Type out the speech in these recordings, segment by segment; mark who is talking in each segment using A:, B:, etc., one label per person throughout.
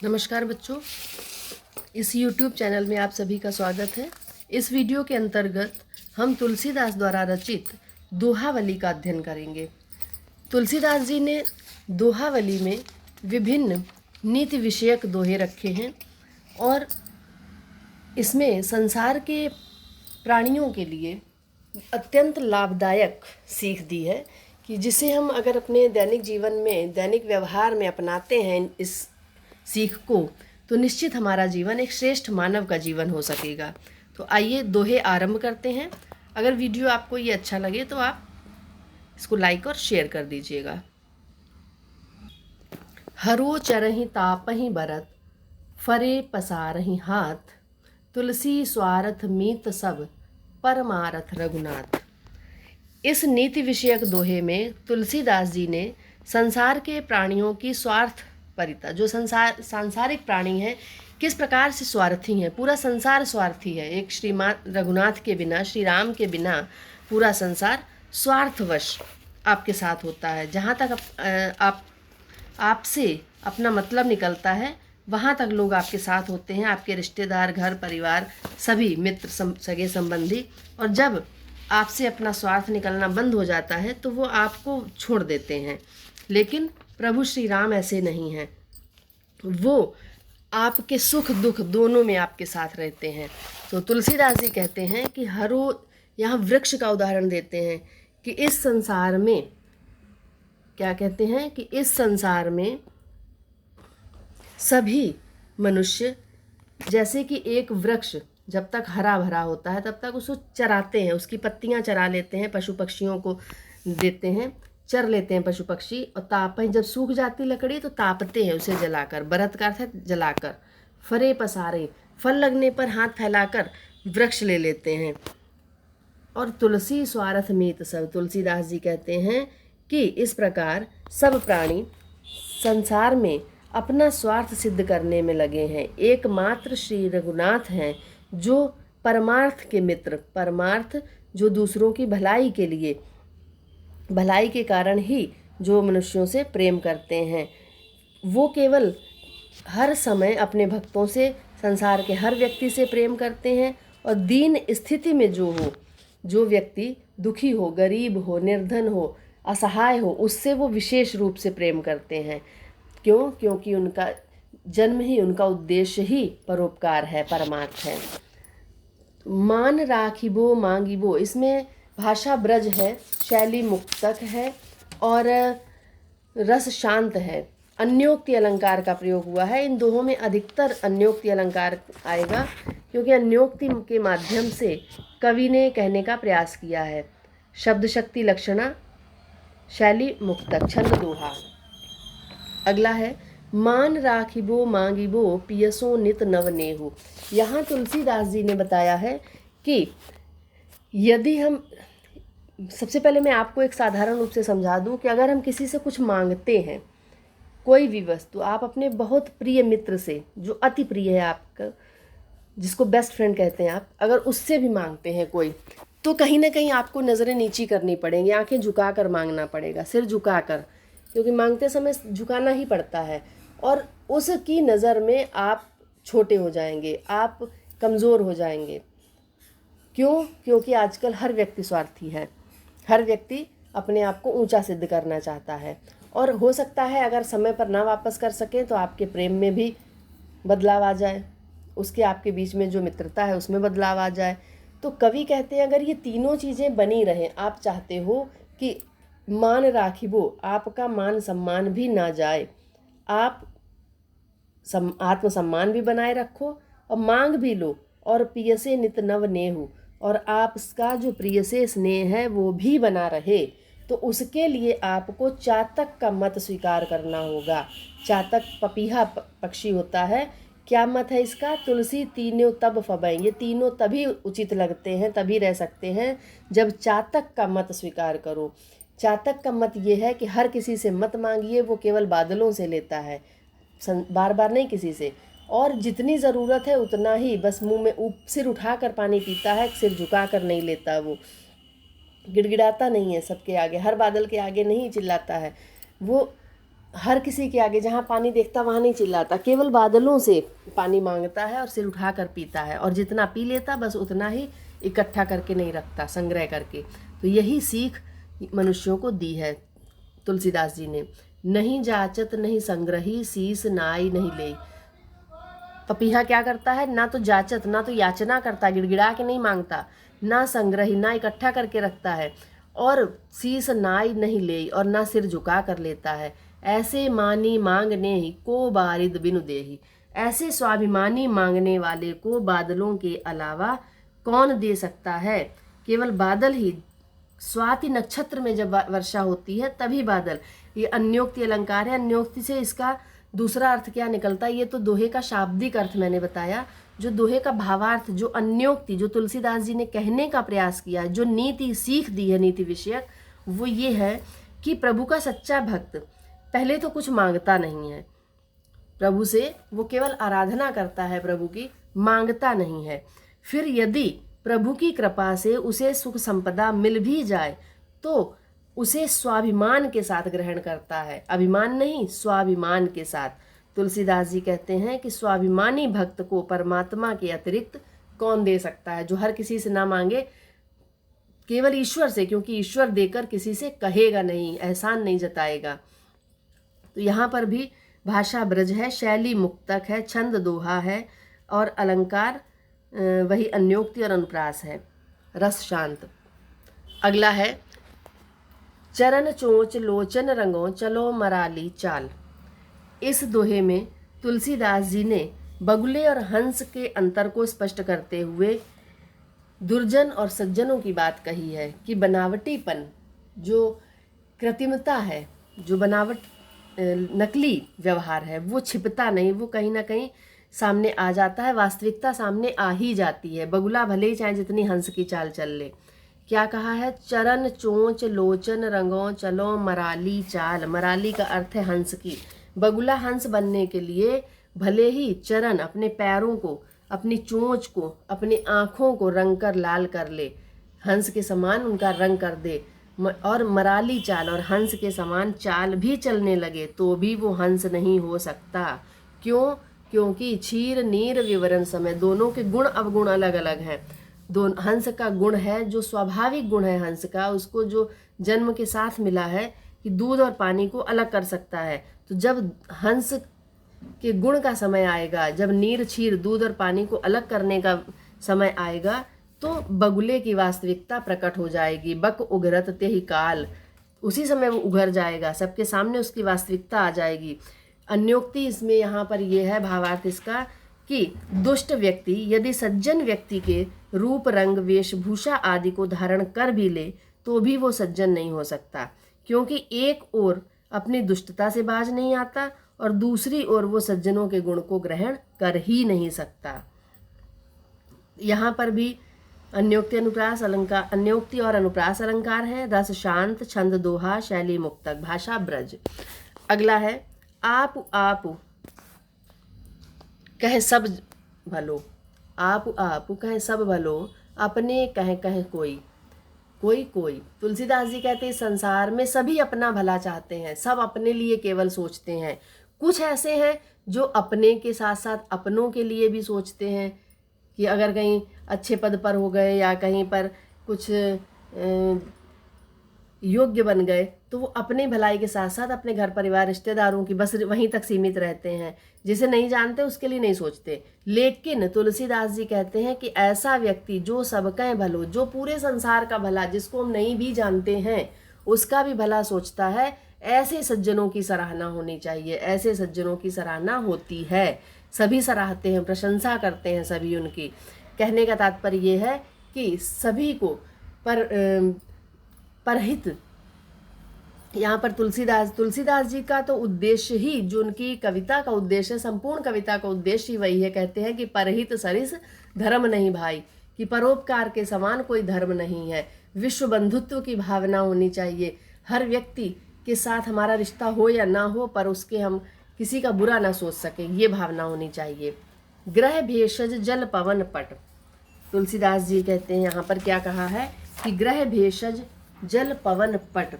A: नमस्कार बच्चों, इस YouTube चैनल में आप सभी का स्वागत है। इस वीडियो के अंतर्गत हम तुलसीदास द्वारा रचित दोहावली का अध्ययन करेंगे। तुलसीदास जी ने दोहावली में विभिन्न नीति विषयक दोहे रखे हैं और इसमें संसार के प्राणियों के लिए अत्यंत लाभदायक सीख दी है कि जिसे हम अगर अपने दैनिक जीवन में, दैनिक व्यवहार में अपनाते हैं इस सीख को, तो निश्चित हमारा जीवन एक श्रेष्ठ मानव का जीवन हो सकेगा। तो आइए दोहे आरंभ करते हैं। अगर वीडियो आपको ये अच्छा लगे तो आप इसको लाइक और शेयर कर दीजिएगा। हरो चरहि तापहि बरत, फरे पसारहि हाथ, तुलसी स्वार्थ मीत सब, परमारथ रघुनाथ। इस नीति विषयक दोहे में तुलसीदास जी ने संसार के प्राणियों की स्वार्थ परिता, जो सांसारिक प्राणी हैं, किस प्रकार से स्वार्थी हैं। पूरा संसार स्वार्थी है। एक श्रीमान रघुनाथ के बिना, श्री राम के बिना पूरा संसार स्वार्थवश आपके साथ होता है। जहाँ तक आपसे अपना मतलब निकलता है, वहाँ तक लोग आपके साथ होते हैं, आपके रिश्तेदार, घर परिवार, सभी मित्र, सगे संबंधी। और जब आपसे अपना स्वार्थ निकलना बंद हो जाता है तो वो आपको छोड़ देते हैं। लेकिन प्रभु श्री राम ऐसे नहीं हैं। वो आपके सुख दुख दोनों में आपके साथ रहते हैं। तो तुलसीदास जी कहते हैं कि हरो, यहाँ वृक्ष का उदाहरण देते हैं कि इस संसार में, क्या कहते हैं कि इस संसार में सभी मनुष्य, जैसे कि एक वृक्ष जब तक हरा भरा होता है तब तक उसको चराते हैं, उसकी पत्तियां चरा लेते हैं, पशु पक्षियों को देते हैं, चर लेते हैं पशु पक्षी। और ताप, जब सूख जाती लकड़ी तो तापते हैं उसे जलाकर, बरत का अर्थ है जलाकर। फरे पसारे, फल लगने पर हाथ फैलाकर वृक्ष ले लेते हैं। और तुलसी स्वार्थ मीत सब, तुलसीदास जी कहते हैं कि इस प्रकार सब प्राणी संसार में अपना स्वार्थ सिद्ध करने में लगे हैं। एकमात्र श्री रघुनाथ हैं जो परमार्थ के मित्र, परमार्थ जो दूसरों की भलाई के लिए, भलाई के कारण ही जो मनुष्यों से प्रेम करते हैं। वो केवल हर समय अपने भक्तों से, संसार के हर व्यक्ति से प्रेम करते हैं। और दीन स्थिति में जो व्यक्ति दुखी हो, गरीब हो, निर्धन हो, असहाय हो, उससे वो विशेष रूप से प्रेम करते हैं। क्यों? क्योंकि उनका जन्म ही, उनका उद्देश्य ही परोपकार है, परमार्थ है। मान राखिबो मांगिबो, इसमें भाषा ब्रज है, शैली मुक्तक है और रस शांत है। अन्योक्ति अलंकार का प्रयोग हुआ है। इन दोहों में अधिकतर अन्योक्ति अलंकार आएगा क्योंकि अन्योक्ति के माध्यम से कवि ने कहने का प्रयास किया है। शब्द शक्ति लक्षणा, शैली मुक्तक, छंद दोहा। अगला है मान राखिबो मांगिबो, पियसो नित नव नेहु। यहाँ तुलसीदास जी ने बताया है कि यदि हम, सबसे पहले मैं आपको एक साधारण रूप से समझा दूं कि अगर हम किसी से कुछ मांगते हैं, कोई भी वस्तु, आप अपने बहुत प्रिय मित्र से, जो अति प्रिय है आपका, जिसको बेस्ट फ्रेंड कहते हैं आप, अगर उससे भी मांगते हैं कोई, तो कहीं ना कहीं आपको नज़रें नीची करनी पड़ेंगी, आंखें झुका कर मांगना पड़ेगा, सिर झुका कर, क्योंकि मांगते समय झुकाना ही पड़ता है। और उसकी नज़र में आप छोटे हो जाएंगे, आप कमज़ोर हो जाएंगे। क्यों? क्योंकि आजकल हर व्यक्ति स्वार्थी है, हर व्यक्ति अपने आप को ऊंचा सिद्ध करना चाहता है। और हो सकता है अगर समय पर ना वापस कर सकें तो आपके प्रेम में भी बदलाव आ जाए, उसके आपके बीच में जो मित्रता है उसमें बदलाव आ जाए। तो कवि कहते हैं अगर ये तीनों चीज़ें बनी रहें, आप चाहते हो कि मान राखिबो, आपका मान सम्मान भी ना जाए, आप आत्मसम्मान भी बनाए रखो और मांग भी लो, और पियसे नित नव नेहु, और आपका जो प्रिय से स्नेह है वो भी बना रहे, तो उसके लिए आपको चातक का मत स्वीकार करना होगा। चातक पपीहा पक्षी होता है। क्या मत है इसका? तुलसी तीनों तब फबैं, ये तीनों तभी उचित लगते हैं, तभी रह सकते हैं जब चातक का मत स्वीकार करो। चातक का मत ये है कि हर किसी से मत मांगिए, वो केवल बादलों से लेता है, बार बार नहीं किसी से, और जितनी ज़रूरत है उतना ही, बस मुंह में सिर उठाकर पानी पीता है, सिर झुकाकर नहीं लेता, वो गिड़गिड़ाता नहीं है सबके आगे, हर बादल के आगे नहीं चिल्लाता है। वो हर किसी के आगे जहाँ पानी देखता वहाँ नहीं चिल्लाता, केवल बादलों से पानी मांगता है और सिर उठाकर पीता है, और जितना पी लेता बस उतना ही इकट्ठा करके नहीं रखता, संग्रह करके। तो यही सीख मनुष्यों को दी है तुलसीदास जी ने। नहीं जाचत नहीं संग्रही, शीस नाई नहीं ले। पपीहा क्या करता है, ना तो जाचत, ना तो याचना करता, गिड़गिड़ा के नहीं मांगता, ना संग्रही, ना इकट्ठा करके रखता है, और शीस नाई नहीं ले, और ना सिर झुका कर लेता है। ऐसे मानी मांगने ही को बारिद बिनु देही। ऐसे स्वाभिमानी मांगने वाले को बादलों के अलावा कौन दे सकता है? केवल बादल ही, स्वाति नक्षत्र में जब वर्षा होती है तभी बादल। ये अन्योक्ति अलंकार है। अन्योक्ति से इसका दूसरा अर्थ क्या निकलता है? ये तो दोहे का शाब्दिक अर्थ मैंने बताया। जो दोहे का भावार्थ, जो अन्योक्ति, जो तुलसीदास जी ने कहने का प्रयास किया, जो नीति सीख दी है नीति विषयक, वो ये है कि प्रभु का सच्चा भक्त पहले तो कुछ मांगता नहीं है प्रभु से, वो केवल आराधना करता है प्रभु की, मांगता नहीं है। फिर यदि प्रभु की कृपा से उसे सुख संपदा मिल भी जाए तो उसे स्वाभिमान के साथ ग्रहण करता है, अभिमान नहीं, स्वाभिमान के साथ। तुलसीदास जी कहते हैं कि स्वाभिमानी भक्त को परमात्मा के अतिरिक्त कौन दे सकता है? जो हर किसी से ना मांगे, केवल ईश्वर से, क्योंकि ईश्वर देकर किसी से कहेगा नहीं, एहसान नहीं जताएगा। तो यहाँ पर भी भाषा ब्रज है, शैली मुक्तक है, छंद दोहा है, और अलंकार वही अन्योक्ति और अनुप्रास है, रस शांत। अगला है चरण चोंच लोचन रंगों चलो मराली चाल। इस दोहे में तुलसीदास जी ने बगुले और हंस के अंतर को स्पष्ट करते हुए दुर्जन और सज्जनों की बात कही है कि बनावटीपन, जो कृत्रिमता है, जो बनावट नकली व्यवहार है, वो छिपता नहीं, वो कहीं ना कहीं सामने आ जाता है, वास्तविकता सामने आ ही जाती है। बगुला भले ही चाहे जितनी हंस की चाल चल ले। क्या कहा है? चरण चोंच लोचन रंगों चलो मराली चाल। मराली का अर्थ है हंस की। बगुला हंस बनने के लिए भले ही चरण, अपने पैरों को, अपनी चोंच को, अपनी आँखों को रंग कर लाल कर ले, हंस के समान उनका रंग कर दे, और मराली चाल, और हंस के समान चाल भी चलने लगे, तो भी वो हंस नहीं हो सकता। क्यों? क्योंकि क्षीर नीर विवरण समय, दोनों के गुण अवगुण अलग अलग हैं। हंस का गुण है, जो स्वाभाविक गुण है हंस का, उसको जो जन्म के साथ मिला है कि दूध और पानी को अलग कर सकता है। तो जब हंस के गुण का समय आएगा, जब नीर क्षीर दूध और पानी को अलग करने का समय आएगा, तो बगुले की वास्तविकता प्रकट हो जाएगी। बक उघरत तेहि काल, उसी समय वो उघर जाएगा, सबके सामने उसकी वास्तविकता आ जाएगी। अन्योक्ति इसमें यहाँ पर यह है भावार्थ इसका कि दुष्ट व्यक्ति यदि सज्जन व्यक्ति के रूप रंग वेशभूषा आदि को धारण कर भी ले तो भी वो सज्जन नहीं हो सकता, क्योंकि एक ओर अपनी दुष्टता से बाज नहीं आता और दूसरी ओर वो सज्जनों के गुण को ग्रहण कर ही नहीं सकता। यहाँ पर भी अन्योक्ति अनुप्रास अलंकार, अन्योक्ति और अनुप्रास अलंकार है। रस शांत, छंद दोहा, शैली मुक्तक, भाषा ब्रज। अगला है आप कहे सब भलो। आप कहे सब भलो, अपने कहे कोई। तुलसीदास जी कहते हैं संसार में सभी अपना भला चाहते हैं, सब अपने लिए केवल सोचते हैं। कुछ ऐसे हैं जो अपने के साथ साथ अपनों के लिए भी सोचते हैं कि अगर कहीं अच्छे पद पर हो गए या कहीं पर कुछ योग्य बन गए तो वो अपने भलाई के साथ साथ अपने घर परिवार रिश्तेदारों की बस वहीं तक सीमित रहते हैं, जिसे नहीं जानते उसके लिए नहीं सोचते। लेकिन तुलसीदास जी कहते हैं कि ऐसा व्यक्ति जो सबका भलो, जो पूरे संसार का भला, जिसको हम नहीं भी जानते हैं उसका भी भला सोचता है, ऐसे सज्जनों की सराहना होनी चाहिए। ऐसे सज्जनों की सराहना होती है, सभी सराहते हैं, प्रशंसा करते हैं सभी उनकी। कहने का तात्पर्य ये है कि सभी को परहित, यहाँ पर तुलसीदास जी का तो उद्देश्य ही, जो उनकी कविता का उद्देश्य है, संपूर्ण कविता का उद्देश्य ही वही है। कहते हैं कि परहित सरिस धर्म नहीं भाई, कि परोपकार के समान कोई धर्म नहीं है। विश्व बंधुत्व की भावना होनी चाहिए। हर व्यक्ति के साथ हमारा रिश्ता हो या ना हो, पर उसके हम किसी का बुरा ना सोच सकें, ये भावना होनी चाहिए। ग्रह भेषज जल पवन पट। तुलसीदास जी कहते हैं यहाँ पर क्या कहा है कि ग्रह भेषज जल पवन पट।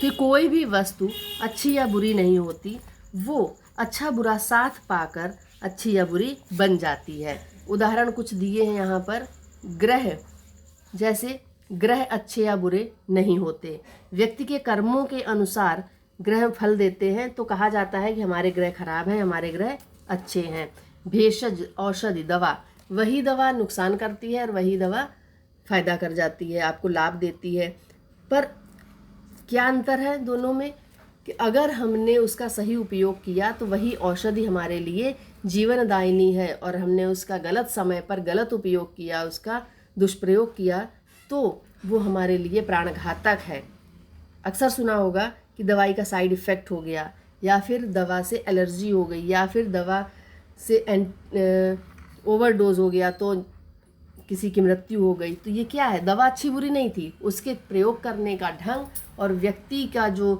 A: कि कोई भी वस्तु अच्छी या बुरी नहीं होती, वो अच्छा बुरा साथ पाकर अच्छी या बुरी बन जाती है। उदाहरण कुछ दिए हैं यहाँ पर। ग्रह, जैसे ग्रह अच्छे या बुरे नहीं होते। व्यक्ति के कर्मों के अनुसार ग्रह फल देते हैं, तो कहा जाता है कि हमारे ग्रह खराब हैं, हमारे ग्रह अच्छे हैं। भेषज, औषधि, दवा, वही दवा नुकसान करती है और वही दवा फायदा कर जाती है, आपको लाभ देती है। पर क्या अंतर है दोनों में कि अगर हमने उसका सही उपयोग किया तो वही औषधि हमारे लिए जीवनदायिनी है, और हमने उसका गलत समय पर गलत उपयोग किया, उसका दुष्प्रयोग किया, तो वो हमारे लिए प्राणघातक है। अक्सर सुना होगा कि दवाई का साइड इफ़ेक्ट हो गया, या फिर दवा से एलर्जी हो गई, या फिर दवा से ओवरडोज हो गया तो किसी की मृत्यु हो गई। तो ये क्या है? दवा अच्छी बुरी नहीं थी, उसके प्रयोग करने का ढंग और व्यक्ति का जो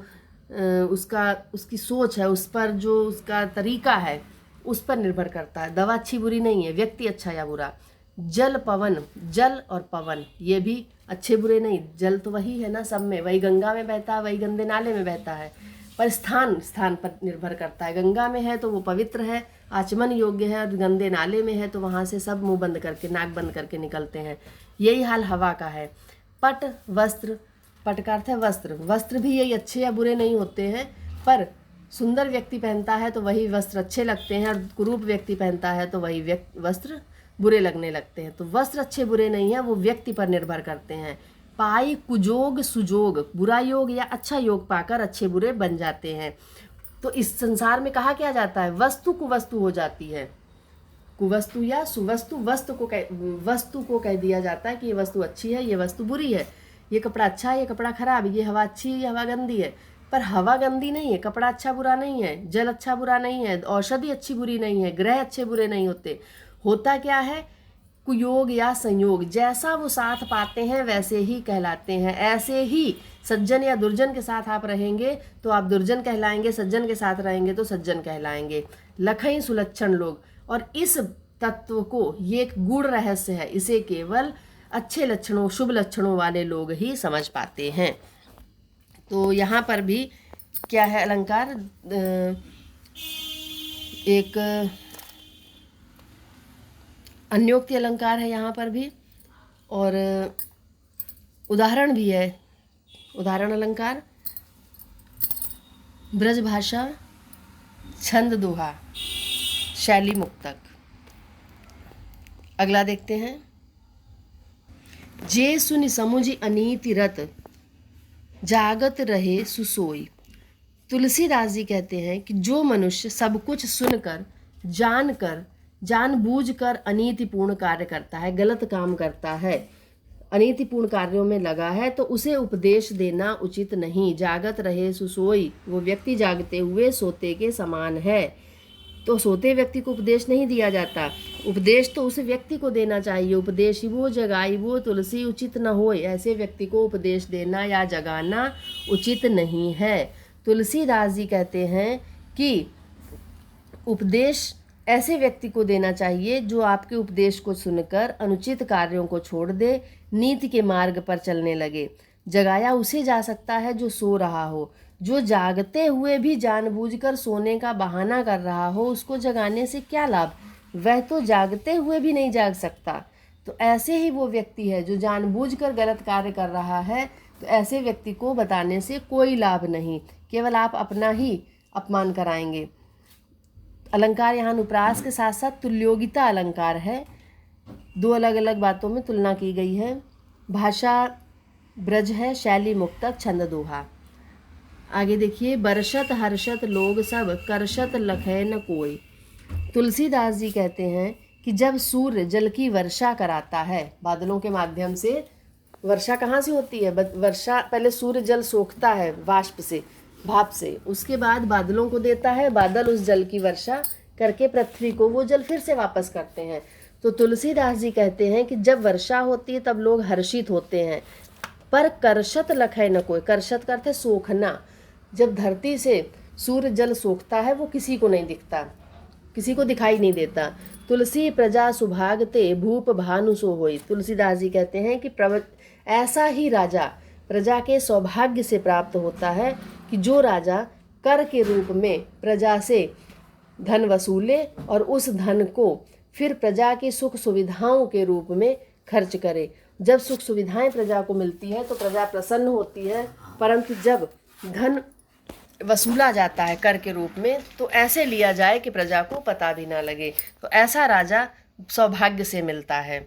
A: उसकी सोच है, उस पर जो उसका तरीका है, उस पर निर्भर करता है। दवा अच्छी बुरी नहीं है, व्यक्ति अच्छा या बुरा। जल पवन, जल और पवन ये भी अच्छे बुरे नहीं। जल तो वही है ना, सब में वही, गंगा में बहता है, वही गंदे नाले में बहता है, पर स्थान स्थान पर निर्भर करता है। गंगा में है तो वो पवित्र है, आचमन योग्य है, और गंदे नाले में है तो वहाँ से सब मुंह बंद करके, नाक बंद करके निकलते हैं। यही हाल हवा का है। पट, वस्त्र, पट का अर्थ है वस्त्र। वस्त्र भी यही अच्छे या बुरे नहीं होते हैं, पर सुंदर व्यक्ति पहनता है तो वही वस्त्र अच्छे लगते हैं, और कुरूप व्यक्ति पहनता है तो वही वस्त्र बुरे लगने लगते हैं। तो वस्त्र अच्छे बुरे नहीं है, वो व्यक्ति पर निर्भर करते हैं। पाई, कुजोग, सुजोग, बुरा योग या अच्छा योग पाकर अच्छे बुरे बन जाते हैं। तो इस संसार में कहा क्या जाता है? वस्तु कुवस्तु हो जाती है। कुवस्तु या सुवस्तु, वस्तु को कह दिया जाता है कि ये वस्तु अच्छी है, ये वस्तु बुरी है, ये कपड़ा अच्छा है, ये कपड़ा खराब है, ये हवा अच्छी है, ये हवा गंदी है। पर हवा गंदी नहीं है, कपड़ा अच्छा बुरा नहीं है, जल अच्छा बुरा नहीं है, औषधि अच्छी बुरी नहीं है, ग्रह अच्छे बुरे नहीं होते। होता क्या है? कुयोग या संयोग, जैसा वो साथ पाते हैं वैसे ही कहलाते हैं। ऐसे ही सज्जन या दुर्जन के साथ आप रहेंगे तो आप दुर्जन कहलाएंगे, सज्जन के साथ रहेंगे तो सज्जन कहलाएंगे। लखई सुलक्षण लोग, और इस तत्व को, ये एक गूढ़ रहस्य है, इसे केवल अच्छे लक्षणों, शुभ लक्षणों वाले लोग ही समझ पाते हैं। तो यहाँ पर भी क्या है अलंकार? एक अन्योक्ति अलंकार है यहाँ पर भी, और उदाहरण भी है। उदाहरण अलंकार, ब्रज भाषा, छंद दोहा, शैली मुक्तक। अगला देखते हैं। जे सुनि समुझ अनीति रत, जागत रहे सुसोई। तुलसीदास जी कहते हैं कि जो मनुष्य सब कुछ सुनकर, जानकर, जानबूझकर अनीतिपूर्ण कार्य करता है, गलत काम करता है, अनीतिपूर्ण कार्यों में लगा है, तो उसे उपदेश देना उचित नहीं। जागत रहे सुसोई, वो व्यक्ति जागते हुए सोते के समान है। तो सोते व्यक्ति को उपदेश नहीं दिया जाता, उपदेश तो उस व्यक्ति को देना चाहिए। उपदेश वो जगाई वो तुलसी उचित न होए, ऐसे व्यक्ति को उपदेश देना या जगाना उचित नहीं है। तुलसीदास जी कहते हैं कि उपदेश ऐसे व्यक्ति को देना चाहिए जो आपके उपदेश को सुनकर अनुचित कार्यों को छोड़ दे, नीति के मार्ग पर चलने लगे। जगाया उसे जा सकता है जो सो रहा हो। जो जागते हुए भी जानबूझकर सोने का बहाना कर रहा हो, उसको जगाने से क्या लाभ? वह तो जागते हुए भी नहीं जाग सकता। तो ऐसे ही वो व्यक्ति है जो जानबूझकर गलत कार्य कर रहा है, तो ऐसे व्यक्ति को बताने से कोई लाभ नहीं, केवल आप अपना ही अपमान कराएंगे। अलंकार यहाँ अनुप्रास के साथ साथ तुल्योगिता अलंकार है। दो अलग अलग बातों में तुलना की गई है। भाषा ब्रज है, शैली मुक्तक, छंद दोहा। आगे देखिए। बरसत हर्षत लोग सब, करशत लखै न कोई। तुलसीदास जी कहते हैं कि जब सूर्य जल की वर्षा कराता है, बादलों के माध्यम से वर्षा कहाँ से होती है? वर्षा पहले सूर्य जल सोखता है वाष्प से, भाप से, उसके बाद बादलों को देता है, बादल उस जल की वर्षा करके पृथ्वी को वो जल फिर से वापस करते हैं। तो तुलसीदास जी कहते हैं कि जब वर्षा होती है तब लोग हर्षित होते हैं, पर करशत लखै न कोई। करशत का अर्थ है सोखना। जब धरती से सूर्य जल सोखता है वो किसी को नहीं दिखता, किसी को दिखाई नहीं देता। तुलसी प्रजा सुभागते, भूप भानु सो होई। तुलसीदास जी कहते हैं कि ऐसा ही राजा प्रजा के सौभाग्य से प्राप्त होता है कि जो राजा कर के रूप में प्रजा से धन वसूले और उस धन को फिर प्रजा की सुख सुविधाओं के रूप में खर्च करे। जब सुख सुविधाएं प्रजा को मिलती है तो प्रजा प्रसन्न होती है, परंतु जब धन वसूला जाता है कर के रूप में तो ऐसे लिया जाए कि प्रजा को पता भी ना लगे, तो ऐसा राजा सौभाग्य से मिलता है।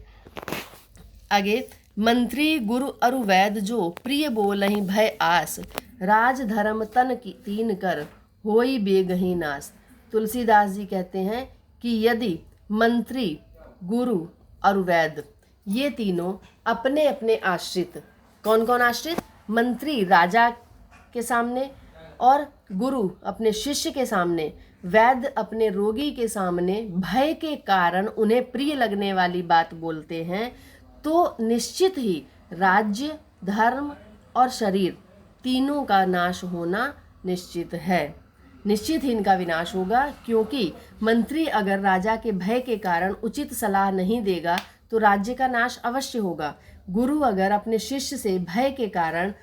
A: आगे, मंत्री गुरु अरु वैद जो प्रिय बोलहि भय आस, राज धर्म तन की तीन कर होई बेगही नास। तुलसीदास जी कहते हैं कि यदि मंत्री गुरु और वैद ये तीनों अपने अपने आश्रित, कौन कौन आश्रित, मंत्री राजा के सामने और गुरु अपने शिष्य के सामने, वैद्य अपने रोगी के सामने भय के कारण उन्हें प्रिय लगने वाली बात बोलते हैं, तो निश्चित ही राज्य, धर्म और शरीर तीनों का नाश होना निश्चित है। निश्चित ही इनका विनाश होगा, क्योंकि मंत्री अगर राजा के भय के कारण उचित सलाह नहीं देगा तो राज्य का नाश अवश्य होगा। गुरु अगर अपने शिष्य से भय के कारण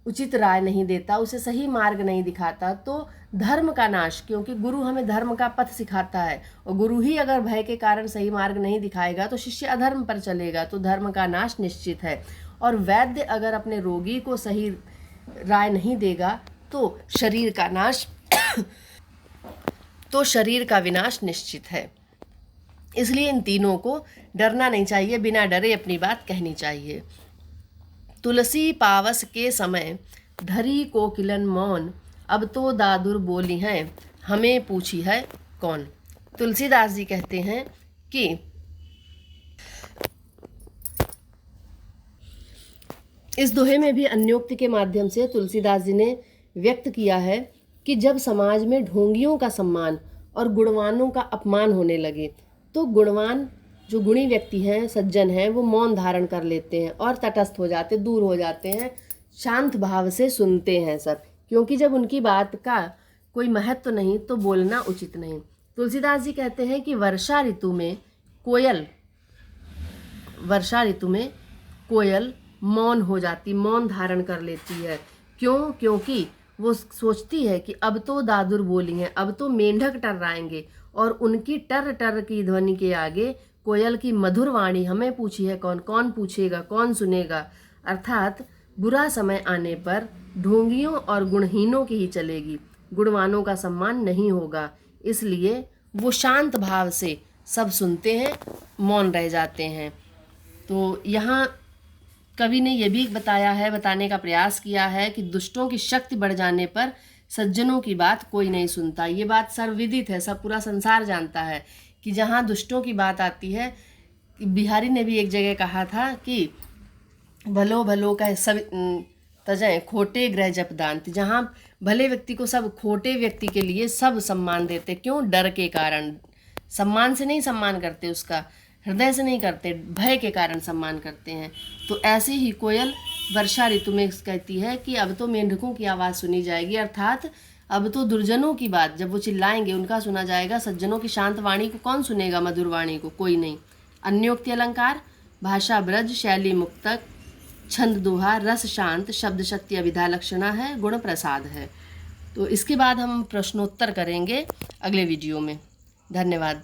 A: उचित राय नहीं देता, उसे सही मार्ग नहीं दिखाता, तो धर्म का नाश, क्योंकि गुरु हमें धर्म का पथ सिखाता है, और गुरु ही अगर भय के कारण सही मार्ग नहीं दिखाएगा तो शिष्य अधर्म पर चलेगा, तो धर्म का नाश निश्चित है। और वैद्य अगर अपने रोगी को सही राय नहीं देगा तो शरीर का नाश तो शरीर का विनाश निश्चित है। इसलिए इन तीनों को डरना नहीं चाहिए, बिना डरे अपनी बात कहनी चाहिए। तुलसी पावस के समय धरी कोकिलन मौन, अब तो दादुर बोली हैं हमें पूछी है कौन। तुलसीदास जी कहते हैं कि इस दोहे में भी अन्योक्ति के माध्यम से तुलसीदास जी ने व्यक्त किया है कि जब समाज में ढोंगियों का सम्मान और गुणवानों का अपमान होने लगे तो गुणवान, जो गुणी व्यक्ति हैं, सज्जन हैं, वो मौन धारण कर लेते हैं और तटस्थ हो जाते, दूर हो जाते हैं, शांत भाव से सुनते हैं सब, क्योंकि जब उनकी बात का कोई महत्व नहीं तो बोलना उचित नहीं। तुलसीदास जी कहते हैं कि वर्षा ऋतु में कोयल मौन हो जाती, मौन धारण कर लेती है। क्यों? क्योंकि वो सोचती है कि अब तो दादुर बोली हैं, अब तो मेंढक टर्राएंगे, और उनकी टर टर की ध्वनि के आगे कोयल की मधुर वाणी हमें पूछी है कौन, कौन पूछेगा, कौन सुनेगा। अर्थात बुरा समय आने पर ढोंगियों और गुणहीनों की ही चलेगी, गुणवानों का सम्मान नहीं होगा। इसलिए वो शांत भाव से सब सुनते हैं, मौन रह जाते हैं। तो यहाँ कवि ने यह भी बताने का प्रयास किया है कि दुष्टों की शक्ति बढ़ जाने पर सज्जनों की बात कोई नहीं सुनता। ये बात सर्वविदित है, सब पूरा संसार जानता है कि जहाँ दुष्टों की बात आती है, बिहारी ने भी एक जगह कहा था कि भलो भलो कह सब तजय खोटे ग्रह जपदांत। जहाँ भले व्यक्ति को सब खोटे व्यक्ति के लिए सब सम्मान देते, क्यों? डर के कारण। सम्मान से नहीं सम्मान करते, उसका हृदय से नहीं करते, भय के कारण सम्मान करते हैं। तो ऐसे ही कोयल वर्षा ऋतु में कहती है कि अब तो मेंढकों की आवाज़ सुनी जाएगी, अर्थात अब तो दुर्जनों की बात जब वो चिल्लाएंगे उनका सुना जाएगा, सज्जनों की शांत वाणी को कौन सुनेगा, मधुर वाणी को कोई नहीं। अन्योक्ति अलंकार, भाषा ब्रज, शैली मुक्तक, छंद दोहा, रस शांत, शब्द शक्ति अभिधा लक्षणा है, गुण प्रसाद है। तो इसके बाद हम प्रश्नोत्तर करेंगे अगले वीडियो में। धन्यवाद।